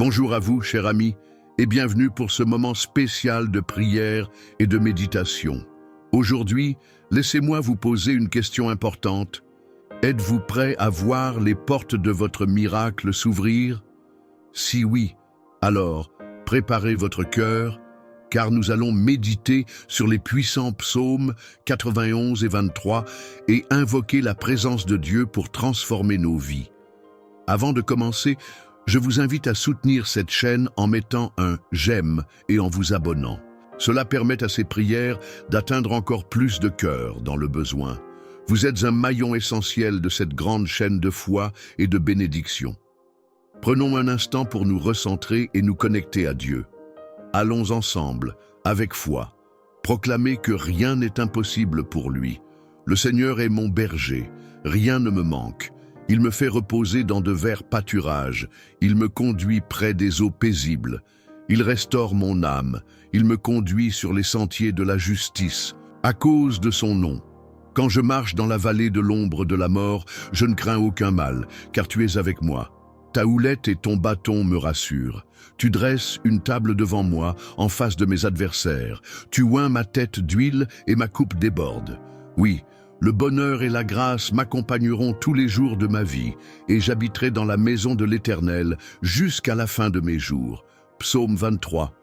Bonjour à vous, cher ami, et bienvenue pour ce moment spécial de prière et de méditation. Aujourd'hui, laissez-moi vous poser une question importante. Êtes-vous prêt à voir les portes de votre miracle s'ouvrir? Si oui, alors préparez votre cœur, car nous allons méditer sur les puissants psaumes 91 et 23 et invoquer la présence de Dieu pour transformer nos vies. Avant de commencer, je vous invite à soutenir cette chaîne en mettant un « j'aime » et en vous abonnant. Cela permet à ces prières d'atteindre encore plus de cœurs dans le besoin. Vous êtes un maillon essentiel de cette grande chaîne de foi et de bénédiction. Prenons un instant pour nous recentrer et nous connecter à Dieu. Allons ensemble, avec foi, proclamer que rien n'est impossible pour lui. Le Seigneur est mon berger, rien ne me manque. Il me fait reposer dans de verts pâturages, il me conduit près des eaux paisibles. Il restaure mon âme, il me conduit sur les sentiers de la justice, à cause de son nom. Quand je marche dans la vallée de l'ombre de la mort, je ne crains aucun mal, car tu es avec moi. Ta houlette et ton bâton me rassurent. Tu dresses une table devant moi, en face de mes adversaires. Tu oins ma tête d'huile et ma coupe déborde. Oui, le bonheur et la grâce m'accompagneront tous les jours de ma vie, et j'habiterai dans la maison de l'Éternel jusqu'à la fin de mes jours. Psaume 23.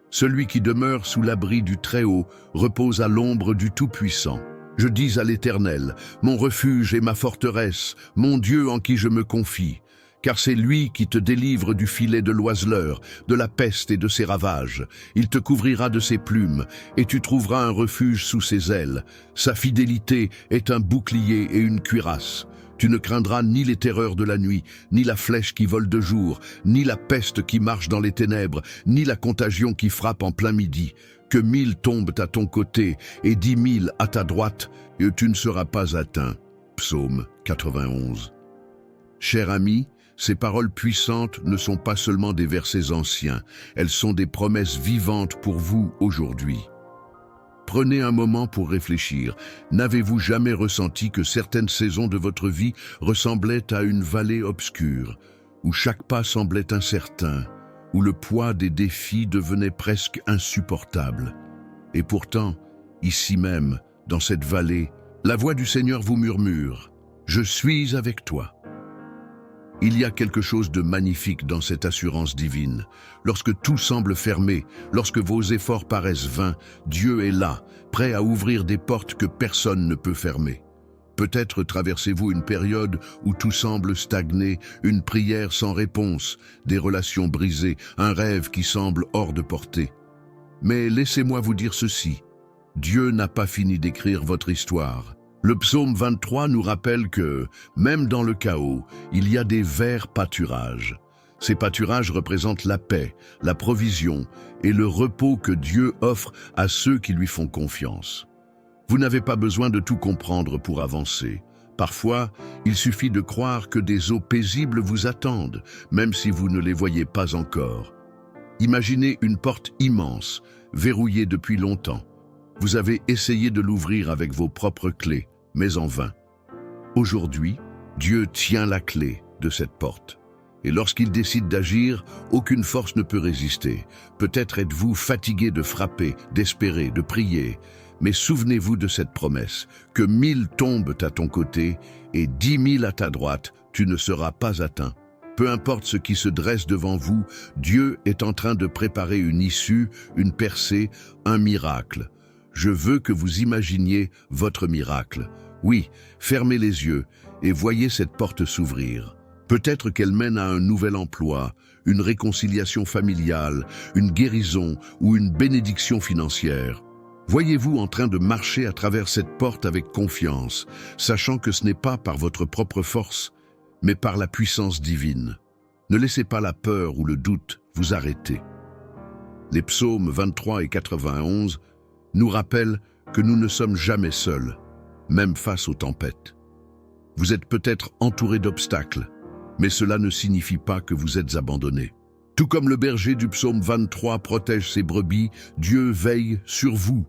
Celui qui demeure sous l'abri du Très-Haut repose à l'ombre du Tout-Puissant. Je dis à l'Éternel, mon refuge et ma forteresse, mon Dieu en qui je me confie. Car c'est lui qui te délivre du filet de l'oiseleur, de la peste et de ses ravages. Il te couvrira de ses plumes, et tu trouveras un refuge sous ses ailes. Sa fidélité est un bouclier et une cuirasse. Tu ne craindras ni les terreurs de la nuit, ni la flèche qui vole de jour, ni la peste qui marche dans les ténèbres, ni la contagion qui frappe en plein midi. Que 1000 tombent à ton côté et 10 000 à ta droite, et tu ne seras pas atteint. Psaume 91. Cher ami, ces paroles puissantes ne sont pas seulement des versets anciens, elles sont des promesses vivantes pour vous aujourd'hui. Prenez un moment pour réfléchir. N'avez-vous jamais ressenti que certaines saisons de votre vie ressemblaient à une vallée obscure, où chaque pas semblait incertain, où le poids des défis devenait presque insupportable? Et pourtant, ici même, dans cette vallée, la voix du Seigneur vous murmure « Je suis avec toi ». Il y a quelque chose de magnifique dans cette assurance divine. Lorsque tout semble fermé, lorsque vos efforts paraissent vains, Dieu est là, prêt à ouvrir des portes que personne ne peut fermer. Peut-être traversez-vous une période où tout semble stagner, une prière sans réponse, des relations brisées, un rêve qui semble hors de portée. Mais laissez-moi vous dire ceci, Dieu n'a pas fini d'écrire votre histoire. Le psaume 23 nous rappelle que, même dans le chaos, il y a des verts pâturages. Ces pâturages représentent la paix, la provision et le repos que Dieu offre à ceux qui lui font confiance. Vous n'avez pas besoin de tout comprendre pour avancer. Parfois, il suffit de croire que des eaux paisibles vous attendent, même si vous ne les voyez pas encore. Imaginez une porte immense, verrouillée depuis longtemps. Vous avez essayé de l'ouvrir avec vos propres clés, mais en vain. Aujourd'hui, Dieu tient la clé de cette porte. Et lorsqu'il décide d'agir, aucune force ne peut résister. Peut-être êtes-vous fatigué de frapper, d'espérer, de prier, mais souvenez-vous de cette promesse, que 1000 tombent à ton côté et 10 000 à ta droite, tu ne seras pas atteint. Peu importe ce qui se dresse devant vous, Dieu est en train de préparer une issue, une percée, un miracle. Je veux que vous imaginiez votre miracle. Oui, fermez les yeux et voyez cette porte s'ouvrir. Peut-être qu'elle mène à un nouvel emploi, une réconciliation familiale, une guérison ou une bénédiction financière. Voyez-vous en train de marcher à travers cette porte avec confiance, sachant que ce n'est pas par votre propre force, mais par la puissance divine. Ne laissez pas la peur ou le doute vous arrêter. Les psaumes 23 et 91 nous rappellent que nous ne sommes jamais seuls, même face aux tempêtes. Vous êtes peut-être entouré d'obstacles, mais cela ne signifie pas que vous êtes abandonné. Tout comme le berger du psaume 23 protège ses brebis, Dieu veille sur vous.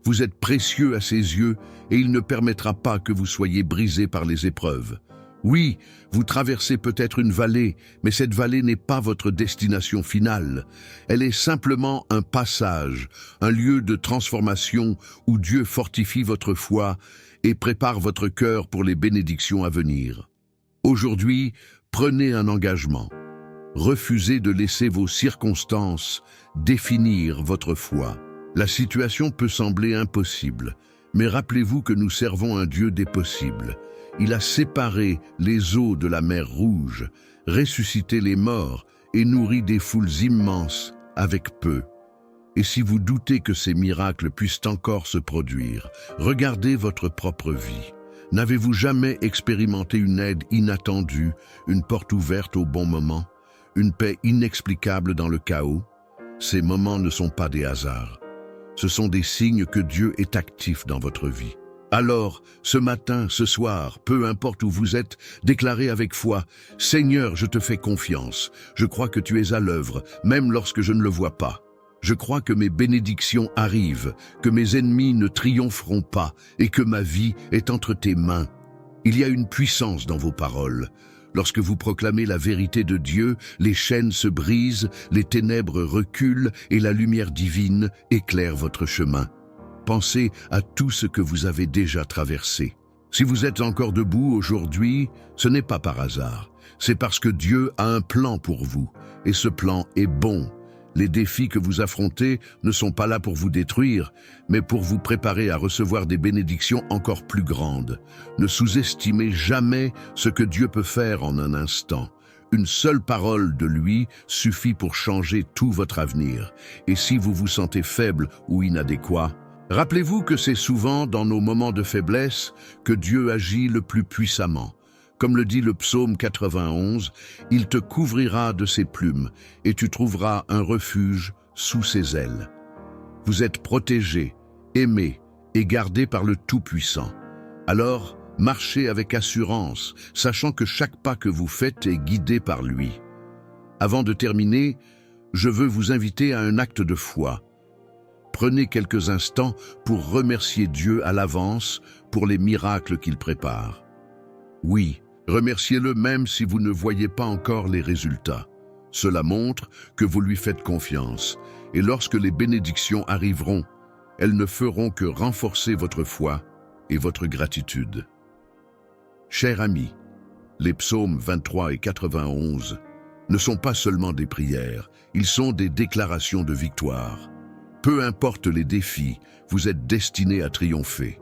Vous êtes précieux à ses yeux et il ne permettra pas que vous soyez brisés par les épreuves. Oui, vous traversez peut-être une vallée, mais cette vallée n'est pas votre destination finale. Elle est simplement un passage, un lieu de transformation où Dieu fortifie votre foi et prépare votre cœur pour les bénédictions à venir. Aujourd'hui, prenez un engagement. Refusez de laisser vos circonstances définir votre foi. La situation peut sembler impossible, mais rappelez-vous que nous servons un Dieu des possibles. Il a séparé les eaux de la mer Rouge, ressuscité les morts et nourri des foules immenses avec peu. Et si vous doutez que ces miracles puissent encore se produire, regardez votre propre vie. N'avez-vous jamais expérimenté une aide inattendue, une porte ouverte au bon moment, une paix inexplicable dans le chaos? Ces moments ne sont pas des hasards. Ce sont des signes que Dieu est actif dans votre vie. Alors, ce matin, ce soir, peu importe où vous êtes, déclarez avec foi, « Seigneur, je te fais confiance. Je crois que tu es à l'œuvre, même lorsque je ne le vois pas. Je crois que mes bénédictions arrivent, que mes ennemis ne triompheront pas et que ma vie est entre tes mains. » Il y a une puissance dans vos paroles. Lorsque vous proclamez la vérité de Dieu, les chaînes se brisent, les ténèbres reculent et la lumière divine éclaire votre chemin. Pensez à tout ce que vous avez déjà traversé. Si vous êtes encore debout aujourd'hui, ce n'est pas par hasard. C'est parce que Dieu a un plan pour vous, et ce plan est bon. Les défis que vous affrontez ne sont pas là pour vous détruire, mais pour vous préparer à recevoir des bénédictions encore plus grandes. Ne sous-estimez jamais ce que Dieu peut faire en un instant. Une seule parole de lui suffit pour changer tout votre avenir. Et si vous vous sentez faible ou inadéquat, rappelez-vous que c'est souvent dans nos moments de faiblesse que Dieu agit le plus puissamment. Comme le dit le psaume 91, « Il te couvrira de ses plumes et tu trouveras un refuge sous ses ailes. » Vous êtes protégé, aimé et gardé par le Tout-Puissant. Alors, marchez avec assurance, sachant que chaque pas que vous faites est guidé par lui. Avant de terminer, je veux vous inviter à un acte de foi. Prenez quelques instants pour remercier Dieu à l'avance pour les miracles qu'il prépare. Oui, remerciez-le même si vous ne voyez pas encore les résultats. Cela montre que vous lui faites confiance, et lorsque les bénédictions arriveront, elles ne feront que renforcer votre foi et votre gratitude. Chers amis, les psaumes 23 et 91 ne sont pas seulement des prières, ils sont des déclarations de victoire. Peu importe les défis, vous êtes destiné à triompher.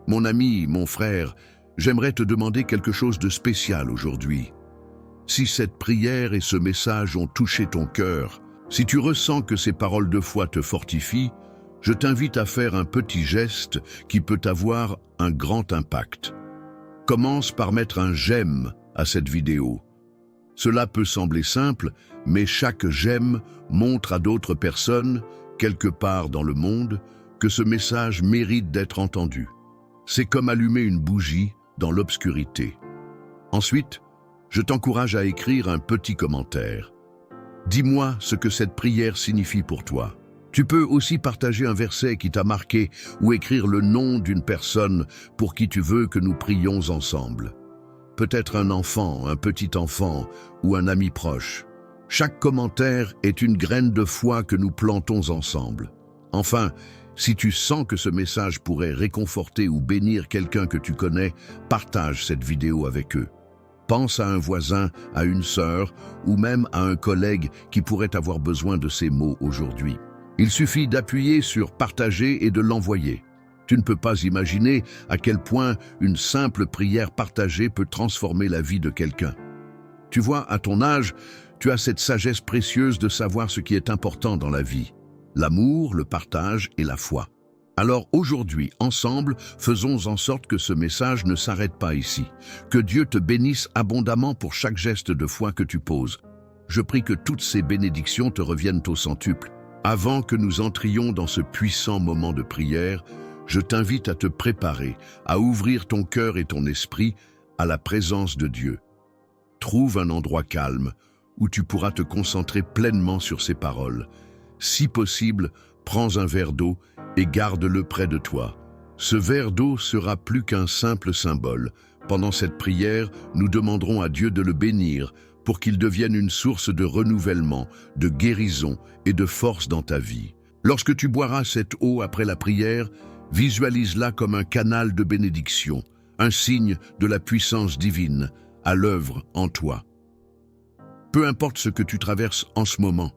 Mon ami, mon frère, j'aimerais te demander quelque chose de spécial aujourd'hui. Si cette prière et ce message ont touché ton cœur, si tu ressens que ces paroles de foi te fortifient, je t'invite à faire un petit geste qui peut avoir un grand impact. Commence par mettre un j'aime à cette vidéo. Cela peut sembler simple, mais chaque j'aime montre à d'autres personnes, quelque part dans le monde, que ce message mérite d'être entendu. C'est comme allumer une bougie dans l'obscurité. Ensuite, je t'encourage à écrire un petit commentaire. Dis-moi ce que cette prière signifie pour toi. Tu peux aussi partager un verset qui t'a marqué ou écrire le nom d'une personne pour qui tu veux que nous prions ensemble. Peut-être un enfant, un petit enfant ou un ami proche. Chaque commentaire est une graine de foi que nous plantons ensemble. Enfin, si tu sens que ce message pourrait réconforter ou bénir quelqu'un que tu connais, partage cette vidéo avec eux. Pense à un voisin, à une sœur ou même à un collègue qui pourrait avoir besoin de ces mots aujourd'hui. Il suffit d'appuyer sur « Partager » et de l'envoyer. Tu ne peux pas imaginer à quel point une simple prière partagée peut transformer la vie de quelqu'un. Tu vois, à ton âge, tu as cette sagesse précieuse de savoir ce qui est important dans la vie. L'amour, le partage et la foi. Alors aujourd'hui, ensemble, faisons en sorte que ce message ne s'arrête pas ici. Que Dieu te bénisse abondamment pour chaque geste de foi que tu poses. Je prie que toutes ces bénédictions te reviennent au centuple. Avant que nous entrions dans ce puissant moment de prière, je t'invite à te préparer, à ouvrir ton cœur et ton esprit à la présence de Dieu. Trouve un endroit calme où tu pourras te concentrer pleinement sur ses paroles. Si possible, prends un verre d'eau et garde-le près de toi. Ce verre d'eau sera plus qu'un simple symbole, Pendant cette prière, nous demanderons à Dieu de le bénir pour qu'il devienne une source de renouvellement, de guérison et de force dans ta vie. Lorsque tu boiras cette eau après la prière, visualise-la comme un canal de bénédiction, un signe de la puissance divine à l'œuvre en toi. Peu importe ce que tu traverses en ce moment,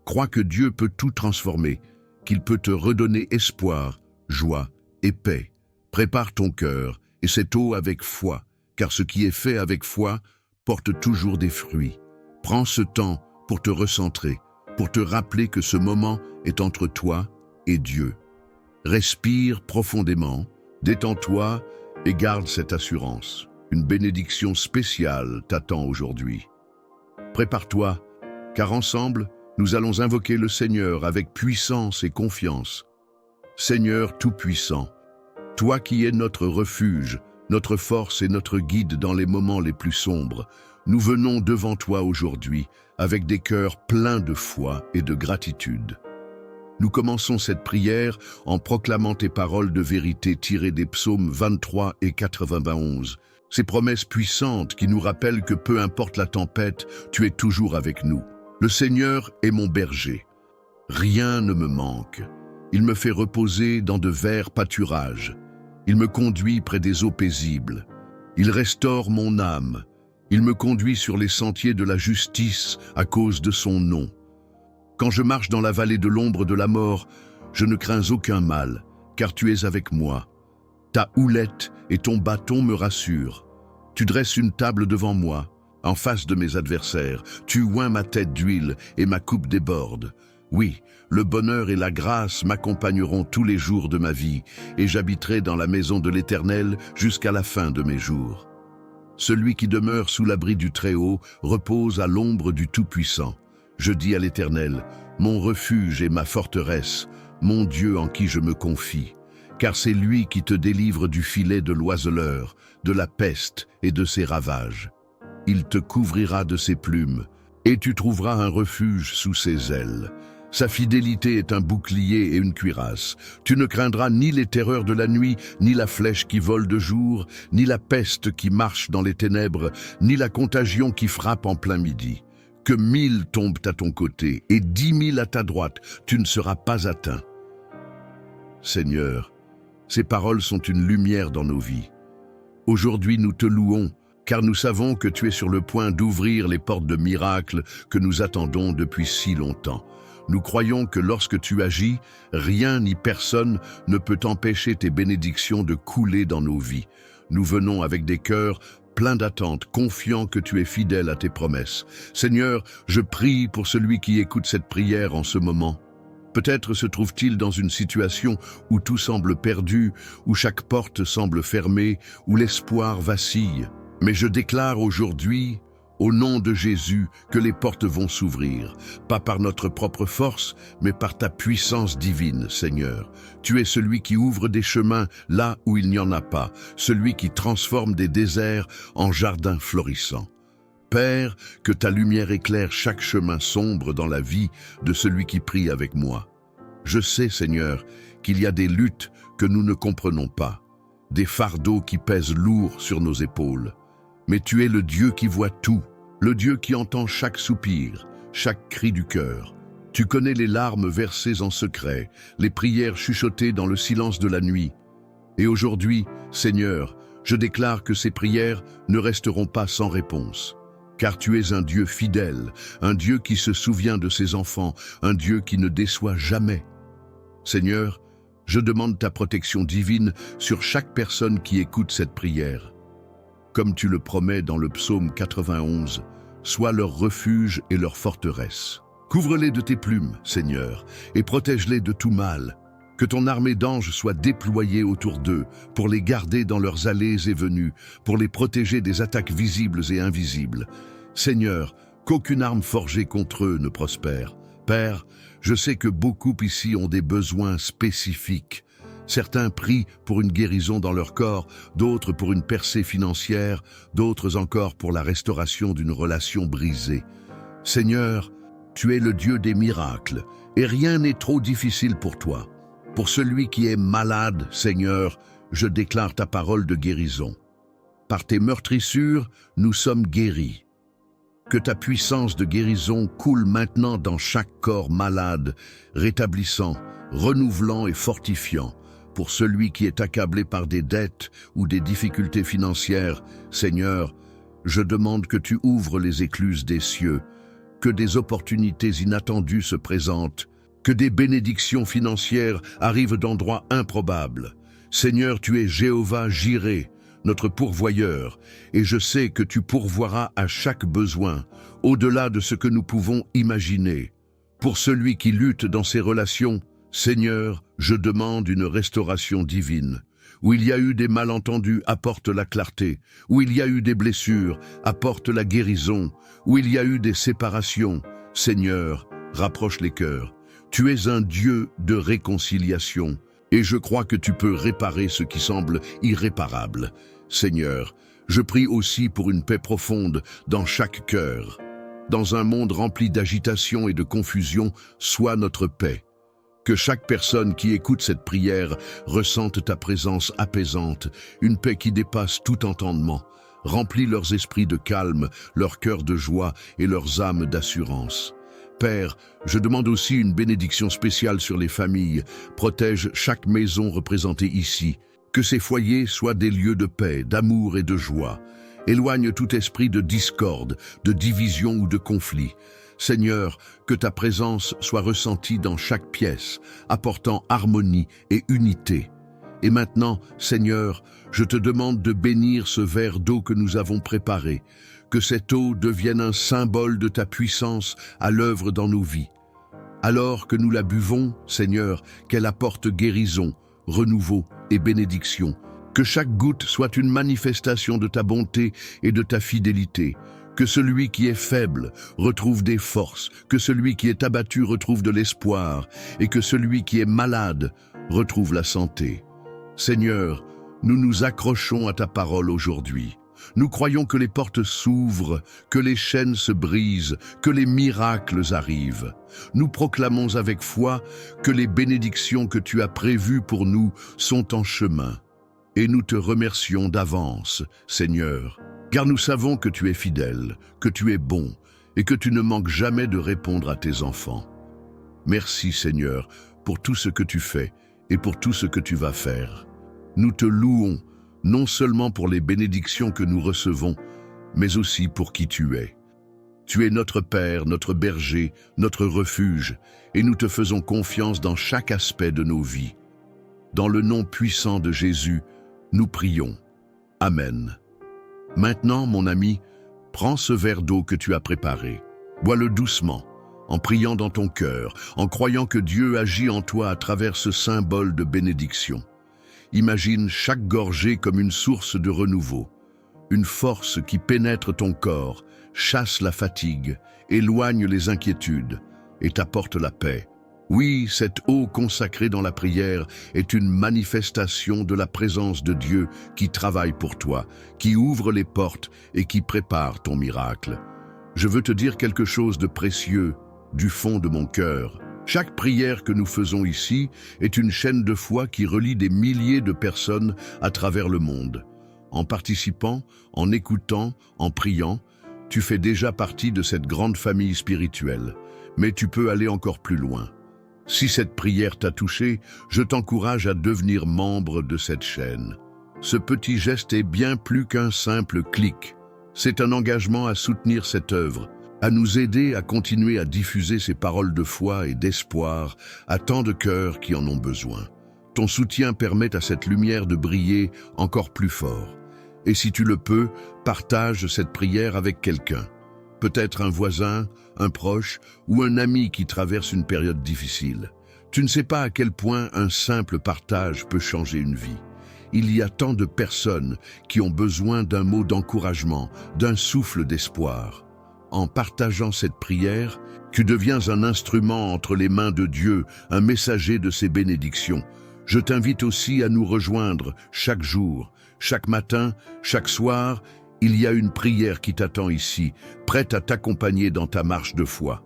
crois que Dieu peut tout transformer, qu'il peut te redonner espoir, joie et paix. Prépare ton cœur et cette eau avec foi, car ce qui est fait avec foi porte toujours des fruits. Prends ce temps pour te recentrer, pour te rappeler que ce moment est entre toi et Dieu. Respire profondément, détends-toi et garde cette assurance. Une bénédiction spéciale t'attend aujourd'hui. Prépare-toi, car ensemble, nous allons invoquer le Seigneur avec puissance et confiance. Seigneur Tout-Puissant, toi qui es notre refuge, notre force et notre guide dans les moments les plus sombres, nous venons devant toi aujourd'hui avec des cœurs pleins de foi et de gratitude. Nous commençons cette prière en proclamant tes paroles de vérité tirées des psaumes 23 et 91. Ces promesses puissantes qui nous rappellent que peu importe la tempête, tu es toujours avec nous. Le Seigneur est mon berger. Rien ne me manque. Il me fait reposer dans de verts pâturages. Il me conduit près des eaux paisibles. Il restaure mon âme. Il me conduit sur les sentiers de la justice à cause de son nom. Quand je marche dans la vallée de l'ombre de la mort, je ne crains aucun mal, car tu es avec moi. Ta houlette et ton bâton me rassurent. Tu dresses une table devant moi, en face de mes adversaires. Tu oins ma tête d'huile et ma coupe déborde. Oui, le bonheur et la grâce m'accompagneront tous les jours de ma vie, et j'habiterai dans la maison de l'Éternel jusqu'à la fin de mes jours. Celui qui demeure sous l'abri du Très-Haut repose à l'ombre du Tout-Puissant. Je dis à l'Éternel, mon refuge et ma forteresse, mon Dieu en qui je me confie, car c'est lui qui te délivre du filet de l'oiseleur, de la peste et de ses ravages. Il te couvrira de ses plumes, et tu trouveras un refuge sous ses ailes. Sa fidélité est un bouclier et une cuirasse. Tu ne craindras ni les terreurs de la nuit, ni la flèche qui vole de jour, ni la peste qui marche dans les ténèbres, ni la contagion qui frappe en plein midi. Que 1000 tombent à ton côté et 10 000 à ta droite, tu ne seras pas atteint. Seigneur, ces paroles sont une lumière dans nos vies. Aujourd'hui, nous te louons, car nous savons que tu es sur le point d'ouvrir les portes de miracles que nous attendons depuis si longtemps. Nous croyons que lorsque tu agis, rien ni personne ne peut empêcher tes bénédictions de couler dans nos vies. Nous venons avec des cœurs plein d'attente, confiant que tu es fidèle à tes promesses. Seigneur, je prie pour celui qui écoute cette prière en ce moment. Peut-être se trouve-t-il dans une situation où tout semble perdu, où chaque porte semble fermée, où l'espoir vacille. Mais je déclare aujourd'hui, au nom de Jésus, que les portes vont s'ouvrir, pas par notre propre force, mais par ta puissance divine, Seigneur. Tu es celui qui ouvre des chemins là où il n'y en a pas, celui qui transforme des déserts en jardins florissants. Père, que ta lumière éclaire chaque chemin sombre dans la vie de celui qui prie avec moi. Je sais, Seigneur, qu'il y a des luttes que nous ne comprenons pas, des fardeaux qui pèsent lourd sur nos épaules. Mais tu es le Dieu qui voit tout, le Dieu qui entend chaque soupir, chaque cri du cœur. Tu connais les larmes versées en secret, les prières chuchotées dans le silence de la nuit. Et aujourd'hui, Seigneur, je déclare que ces prières ne resteront pas sans réponse. Car tu es un Dieu fidèle, un Dieu qui se souvient de ses enfants, un Dieu qui ne déçoit jamais. Seigneur, je demande ta protection divine sur chaque personne qui écoute cette prière. Comme tu le promets dans le psaume 91, sois leur refuge et leur forteresse. Couvre-les de tes plumes, Seigneur, et protège-les de tout mal. Que ton armée d'anges soit déployée autour d'eux, pour les garder dans leurs allées et venues, pour les protéger des attaques visibles et invisibles. Seigneur, qu'aucune arme forgée contre eux ne prospère. Père, je sais que beaucoup ici ont des besoins spécifiques. Certains prient pour une guérison dans leur corps, d'autres pour une percée financière, d'autres encore pour la restauration d'une relation brisée. Seigneur, tu es le Dieu des miracles, et rien n'est trop difficile pour toi. Pour celui qui est malade, Seigneur, je déclare ta parole de guérison. Par tes meurtrissures, nous sommes guéris. Que ta puissance de guérison coule maintenant dans chaque corps malade, rétablissant, renouvelant et fortifiant. Pour celui qui est accablé par des dettes ou des difficultés financières, Seigneur, je demande que tu ouvres les écluses des cieux, que des opportunités inattendues se présentent, que des bénédictions financières arrivent d'endroits improbables. Seigneur, tu es Jéhovah Jireh, notre pourvoyeur, et je sais que tu pourvoiras à chaque besoin, au-delà de ce que nous pouvons imaginer. Pour celui qui lutte dans ses relations, Seigneur, je demande une restauration divine. Où il y a eu des malentendus, apporte la clarté. Où il y a eu des blessures, apporte la guérison. Où il y a eu des séparations, Seigneur, rapproche les cœurs. Tu es un Dieu de réconciliation, et je crois que tu peux réparer ce qui semble irréparable. Seigneur, je prie aussi pour une paix profonde dans chaque cœur. Dans un monde rempli d'agitation et de confusion, sois notre paix. Que chaque personne qui écoute cette prière ressente ta présence apaisante, une paix qui dépasse tout entendement. Remplis leurs esprits de calme, leurs cœurs de joie et leurs âmes d'assurance. Père, je demande aussi une bénédiction spéciale sur les familles. Protège chaque maison représentée ici. Que ces foyers soient des lieux de paix, d'amour et de joie. Éloigne tout esprit de discorde, de division ou de conflit. Seigneur, que ta présence soit ressentie dans chaque pièce, apportant harmonie et unité. Et maintenant, Seigneur, je te demande de bénir ce verre d'eau que nous avons préparé, que cette eau devienne un symbole de ta puissance à l'œuvre dans nos vies. Alors que nous la buvons, Seigneur, qu'elle apporte guérison, renouveau et bénédiction. Que chaque goutte soit une manifestation de ta bonté et de ta fidélité. Que celui qui est faible retrouve des forces, que celui qui est abattu retrouve de l'espoir, et que celui qui est malade retrouve la santé. Seigneur, nous nous accrochons à ta parole aujourd'hui. Nous croyons que les portes s'ouvrent, que les chaînes se brisent, que les miracles arrivent. Nous proclamons avec foi que les bénédictions que tu as prévues pour nous sont en chemin. Et nous te remercions d'avance, Seigneur, car nous savons que tu es fidèle, que tu es bon et que tu ne manques jamais de répondre à tes enfants. Merci, Seigneur, pour tout ce que tu fais et pour tout ce que tu vas faire. Nous te louons, non seulement pour les bénédictions que nous recevons, mais aussi pour qui tu es. Tu es notre Père, notre berger, notre refuge, et nous te faisons confiance dans chaque aspect de nos vies. Dans le nom puissant de Jésus, nous prions. Amen. Maintenant, mon ami, prends ce verre d'eau que tu as préparé. Bois-le doucement, en priant dans ton cœur, en croyant que Dieu agit en toi à travers ce symbole de bénédiction. Imagine chaque gorgée comme une source de renouveau, une force qui pénètre ton corps, chasse la fatigue, éloigne les inquiétudes et t'apporte la paix. Oui, cette eau consacrée dans la prière est une manifestation de la présence de Dieu qui travaille pour toi, qui ouvre les portes et qui prépare ton miracle. Je veux te dire quelque chose de précieux du fond de mon cœur. Chaque prière que nous faisons ici est une chaîne de foi qui relie des milliers de personnes à travers le monde. En participant, en écoutant, en priant, tu fais déjà partie de cette grande famille spirituelle, mais tu peux aller encore plus loin. Si cette prière t'a touché, je t'encourage à devenir membre de cette chaîne. Ce petit geste est bien plus qu'un simple clic. C'est un engagement à soutenir cette œuvre, à nous aider à continuer à diffuser ces paroles de foi et d'espoir à tant de cœurs qui en ont besoin. Ton soutien permet à cette lumière de briller encore plus fort. Et si tu le peux, partage cette prière avec quelqu'un. Peut-être un voisin, un proche ou un ami qui traverse une période difficile. Tu ne sais pas à quel point un simple partage peut changer une vie. Il y a tant de personnes qui ont besoin d'un mot d'encouragement, d'un souffle d'espoir. En partageant cette prière, tu deviens un instrument entre les mains de Dieu, un messager de ses bénédictions. Je t'invite aussi à nous rejoindre chaque jour, chaque matin, chaque soir. Il y a une prière qui t'attend ici, prête à t'accompagner dans ta marche de foi.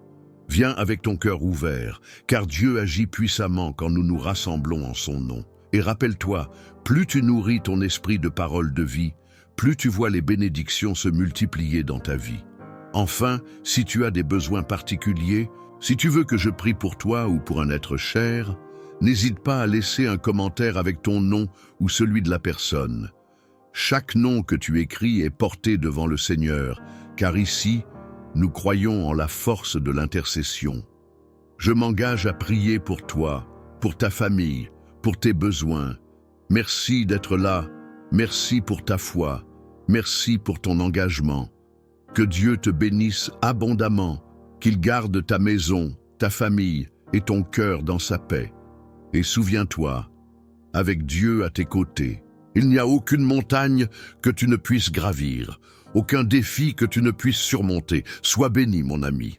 Viens avec ton cœur ouvert, car Dieu agit puissamment quand nous nous rassemblons en son nom. Et rappelle-toi, plus tu nourris ton esprit de paroles de vie, plus tu vois les bénédictions se multiplier dans ta vie. Enfin, si tu as des besoins particuliers, si tu veux que je prie pour toi ou pour un être cher, n'hésite pas à laisser un commentaire avec ton nom ou celui de la personne. Chaque nom que tu écris est porté devant le Seigneur, car ici, nous croyons en la force de l'intercession. Je m'engage à prier pour toi, pour ta famille, pour tes besoins. Merci d'être là, merci pour ta foi, merci pour ton engagement. Que Dieu te bénisse abondamment, qu'il garde ta maison, ta famille et ton cœur dans sa paix. Et souviens-toi, avec Dieu à tes côtés, il n'y a aucune montagne que tu ne puisses gravir, aucun défi que tu ne puisses surmonter. Sois béni, mon ami.